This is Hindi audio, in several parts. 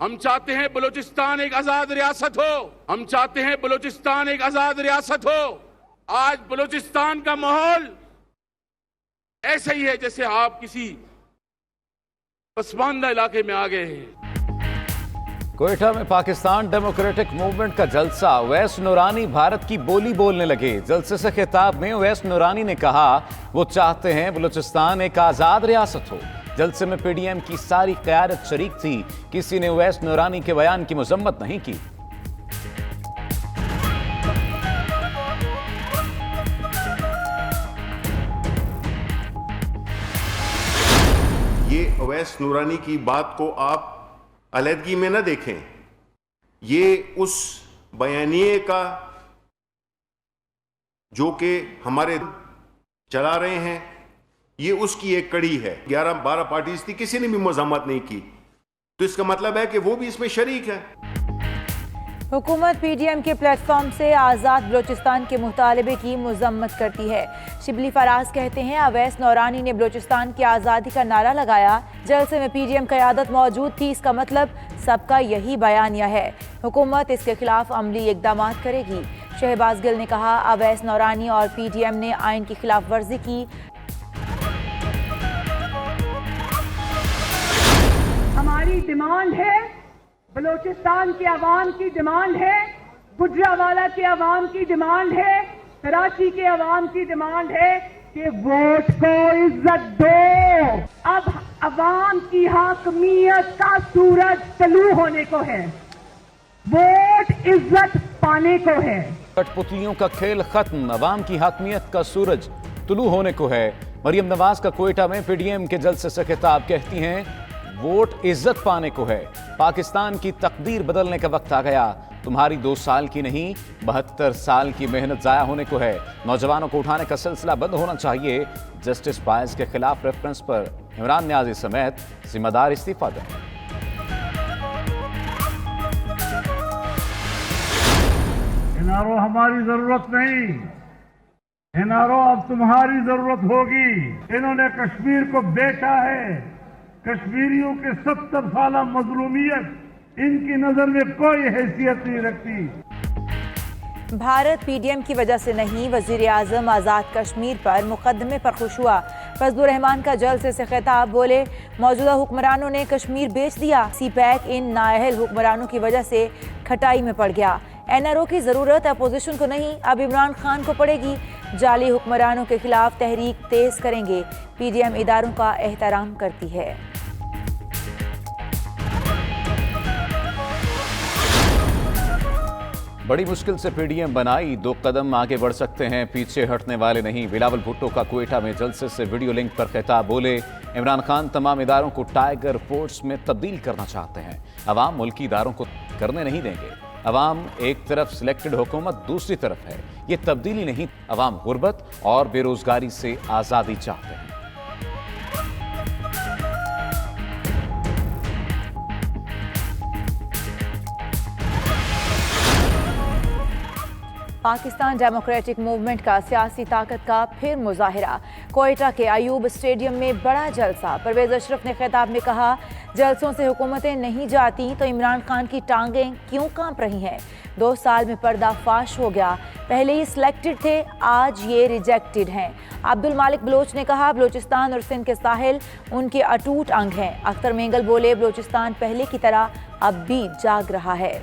हम चाहते हैं बलूचिस्तान एक आजाद रियासत हो। हम चाहते हैं बलूचिस्तान एक आजाद रियासत हो। आज बलूचिस्तान का माहौल ऐसा ही है जैसे आप किसी पसमानदा इलाके में आ गए हैं। क्वेटा में पाकिस्तान डेमोक्रेटिक मूवमेंट का जलसा। ओवैस नूरानी भारत की बोली बोलने लगे। जलसे से खिताब में ओवैस नूरानी ने कहा वो चाहते हैं बलूचिस्तान एक आजाद रियासत हो। जलसे में पीडीएम की सारी क़यादत शरीक थी। किसी ने ओवैस नूरानी के बयान की मजम्मत नहीं की। ये ओवैस नूरानी की बात को आप अलहदगी में न देखें। ये उस बयानिए का जो कि हमारे चला रहे हैं, ये उसकी एक कड़ी है। 11-12 पार्टीज थी, किसी ने भी मज़म्मत नहीं की, तो इसका मतलब है कि वो भी इसमें शरीक है। हुकूमत पीडीएम के प्लेटफॉर्म से आज़ाद बलूचिस्तान के मुतालबे की मजम्मत करती है। शिबली फराज कहते हैं अवैस नौरानी ने बलूचिस्तान की आज़ादी का नारा लगाया। जलसे में पीडीएम क़यादत मौजूद थी, इसका मतलब सबका यही बयानिया है। हुकूमत इसके खिलाफ अमली इकदाम करेगी। शहबाज गिल ने कहा अवैस नौरानी और पीडीएम ने आइन की खिलाफ वर्जी की। हमारी डिमांड है, बलूचिस्तान के अवाम की डिमांड है, गुजरावाला के अवाम की डिमांड है, कराची के अवाम की डिमांड है कि वोट को इज्जत दो। अब अवाम की हाकमियत का सूरज तलू होने को है, वोट इज्जत पाने को है। कठपुतलियों का खेल खत्म, अवाम की हाकमियत का सूरज तुलू होने को है। मरियम नवाज का क्वेटा में पीडीएम के जलसे से खिताब, कहती हैं वोट इज्जत पाने को है। पाकिस्तान की तकदीर बदलने का वक्त आ गया। तुम्हारी 2 साल की नहीं 72 साल की मेहनत जाया होने को है। नौजवानों को उठाने का सिलसिला बंद होना चाहिए। जस्टिस बायस के खिलाफ रेफरेंस पर इमरान न्याजी समेत जिम्मेदार इस्तीफा दें। एनआरओ हमारी जरूरत नहीं, एनआरओ अब तुम्हारी जरूरत होगी। इन्होंने कश्मीर को बेचा है। कश्मीरियों के 70 साल मजलूमियत इनकी नजर में कोई हैसियत नहीं रखती। भारत पीडीएम की वजह से नहीं, वजीर आजम आज़ाद कश्मीर पर मुकदमे पर खुश हुआ। फजलुर रहमान का जलसे से खिताब, बोले मौजूदा हुक्मरानों ने कश्मीर बेच दिया। सीपैक इन नाअहल हुक्मरानों की वजह से खटाई में पड़ गया। एनआरओ की जरूरत अपोजिशन को नहीं, अब इमरान खान को पड़ेगी। जाली हुक्मरानों के खिलाफ तहरीक तेज करेंगे। पीडीएम इदारों का एहतराम करती है। बड़ी मुश्किल से पीडीएम बनाई, 2 कदम आगे बढ़ सकते हैं, पीछे हटने वाले नहीं। बिलावल भुट्टो का क्वेटा में जलसे से वीडियो लिंक पर खिताब, बोले इमरान खान तमाम इदारों को टाइगर फोर्स में तब्दील करना चाहते हैं। अवाम मुल्की इदारों को करने नहीं देंगे। अवाम एक तरफ सिलेक्टेड हुकूमत, दूसरी तरफ है। ये तब्दीली नहीं, अवाम गुर्बत और बेरोजगारी से आज़ादी चाहते हैं। पाकिस्तान डेमोक्रेटिक मूवमेंट का सियासी ताकत का फिर मुजाहिरा। क्वेटा के अयूब स्टेडियम में बड़ा जलसा। परवेज अशरफ ने खिताब में कहा जलसों से हुकूमतें नहीं जाती तो इमरान खान की टांगें क्यों कांप रही हैं। 2 साल में पर्दाफाश हो गया। पहले ही सिलेक्टेड थे, आज ये रिजेक्टेड हैं। अब्दुल मालिक बलोच ने कहा बलूचिस्तान और सिंध के साहिल उनके अटूट अंग हैं। अख्तर मेंगल बोले बलूचिस्तान पहले की तरह अब भी जाग रहा है।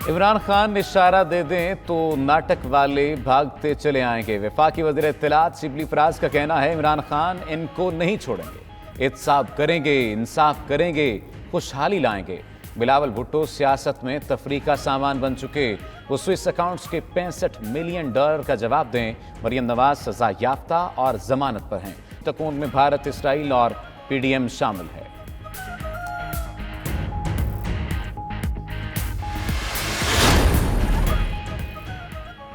इमरान खान इशारा दे दें तो नाटक वाले भागते चले आएंगे। वफाकी वज़ीर इत्तलात शिबली फराज का कहना है इमरान खान इनको नहीं छोड़ेंगे, एहतसाब करेंगे, इंसाफ करेंगे, खुशहाली लाएंगे। बिलावल भुट्टो सियासत में तफरीक का सामान बन चुके, वो स्विस अकाउंट्स के $65 मिलियन का जवाब दें। मरियम नवाज सजा याफ्ता और जमानत पर हैं। तकून में भारत, इसराइल और पीडीएम शामिल है।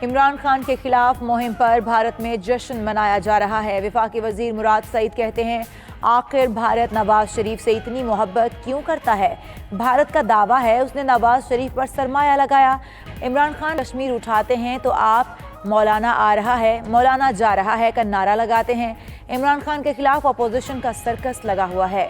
इमरान खान के खिलाफ मुहिम पर भारत में जश्न मनाया जा रहा है। वफाकी वजीर मुराद सईद कहते हैं आखिर भारत नवाज शरीफ से इतनी मोहब्बत क्यों करता है। भारत का दावा है उसने नवाज शरीफ पर सरमाया लगाया। इमरान खान कश्मीर उठाते हैं तो आप मौलाना आ रहा है, मौलाना जा रहा है का नारा लगाते हैं। इमरान खान के खिलाफ अपोजिशन का सर्कस लगा हुआ है।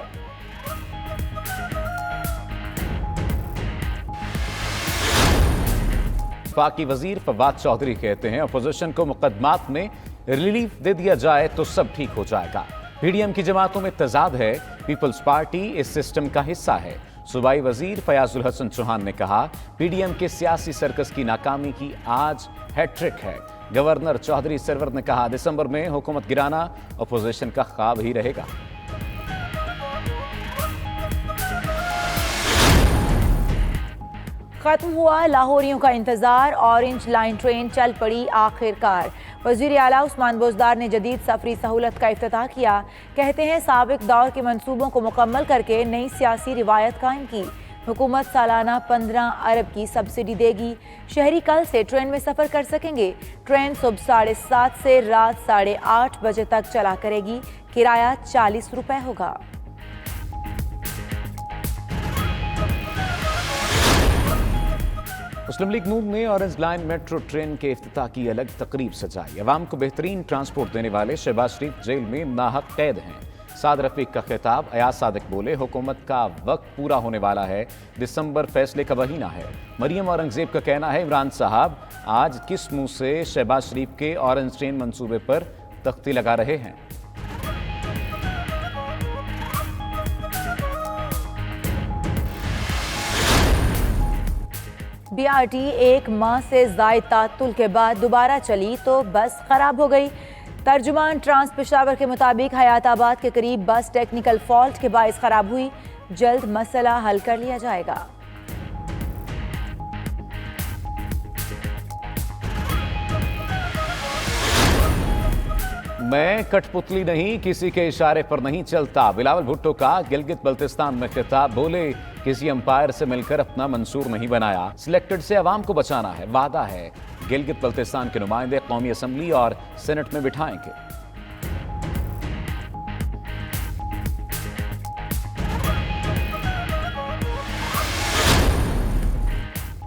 वफाकी वजीर फवाद चौधरी कहते हैं अपोजिशन को मुकदमात में रिलीफ दे दिया जाए तो सब ठीक हो जाएगा। पीडीएम की जमातों में तजाद है, पीपल्स पार्टी इस सिस्टम का हिस्सा है। सूबाई वजीर फयाजुल हसन चौहान ने कहा पीडीएम के सियासी सर्कस की नाकामी की आज हैट्रिक है। गवर्नर चौधरी सरवर ने कहा दिसंबर में हुकूमत गिराना अपोजिशन का ख्वाब ही रहेगा। खत्म हुआ लाहौरियों का इंतजार, ऑरेंज लाइन ट्रेन चल पड़ी आखिरकार। वजीर आला उस्मान बोजदार ने जदीद सफरी सहूलत का इफ्तिताह किया। कहते हैं साबिक दौर के मंसूबों को मुकम्मल करके नई सियासी रिवायत कायम की। हुकूमत सालाना 15 अरब की सब्सिडी देगी। शहरी कल से ट्रेन में सफ़र कर सकेंगे। ट्रेन सुबह 7:30 से रात 8:30 बजे तक चला करेगी। किराया 40 रुपए होगा। मुस्लिम लीग नून ने ऑरेंज लाइन मेट्रो ट्रेन के इफ्तिताह की अलग तकरीब सजाई। अवाम को बेहतरीन ट्रांसपोर्ट देने वाले शहबाज शरीफ जेल में नाहक कैद हैं। साद रफीक का खिताब, अयाज सादिक बोले हुकूमत का वक्त पूरा होने वाला है, दिसंबर फैसले का महीना है। मरियम औरंगजेब का कहना है इमरान साहब आज किस मुंह से शहबाज शरीफ के ऑरेंज ट्रेन मंसूबे पर तख्ती लगा रहे हैं। बीआरटी एक माह से ज़ायद तातुल के बाद दोबारा चली तो बस खराब हो गई। तर्जुमान ट्रांस पेशावर के मुताबिक हयाताबाद के करीब बस टेक्निकल फॉल्ट के बायस खराब हुई। जल्द मसला हल कर लिया जाएगा। मैं कठपुतली नहीं, किसी के इशारे पर नहीं चलता। बिलावल भुट्टो का गिलगित बल्तिस्तान में खिताब, बोले किसी अंपायर से मिलकर अपना मंसूर नहीं बनाया, सिलेक्टेड से अवाम को बचाना है, वादा है। गिलगित बल्तिस्तान के नुमाइंदे कौमी असम्बली और सेनेट में बिठाएंगे।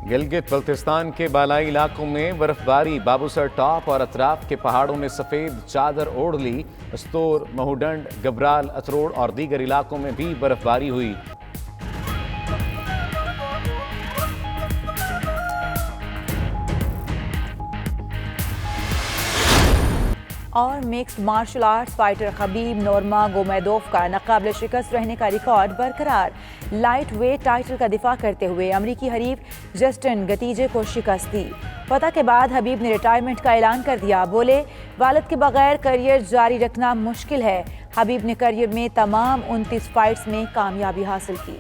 गिलगित बल्तिस्तान के बालाई इलाकों में बर्फबारी, बाबूसर टॉप और अतराफ के पहाड़ों में सफेद चादर ओढ़ ली। अस्तोर, महूडंड, गबराल, अतरोड़ और दीगर इलाकों में भी बर्फबारी हुई। और mixed martial arts fighter Khabib Nurmagomedov का नाकाबिल शिकस्त रहने का रिकॉर्ड बरकरार। लाइट वेट टाइटल का दिफा करते हुए अमरीकी हरीफ जस्टिन गतीजे को शिकस्त दी। फतह के बाद हबीब ने रिटायरमेंट का ऐलान कर दिया। बोले वालिद के बगैर करियर जारी रखना मुश्किल है। हबीब ने करियर में तमाम 29 फाइट्स में कामयाबी हासिल की।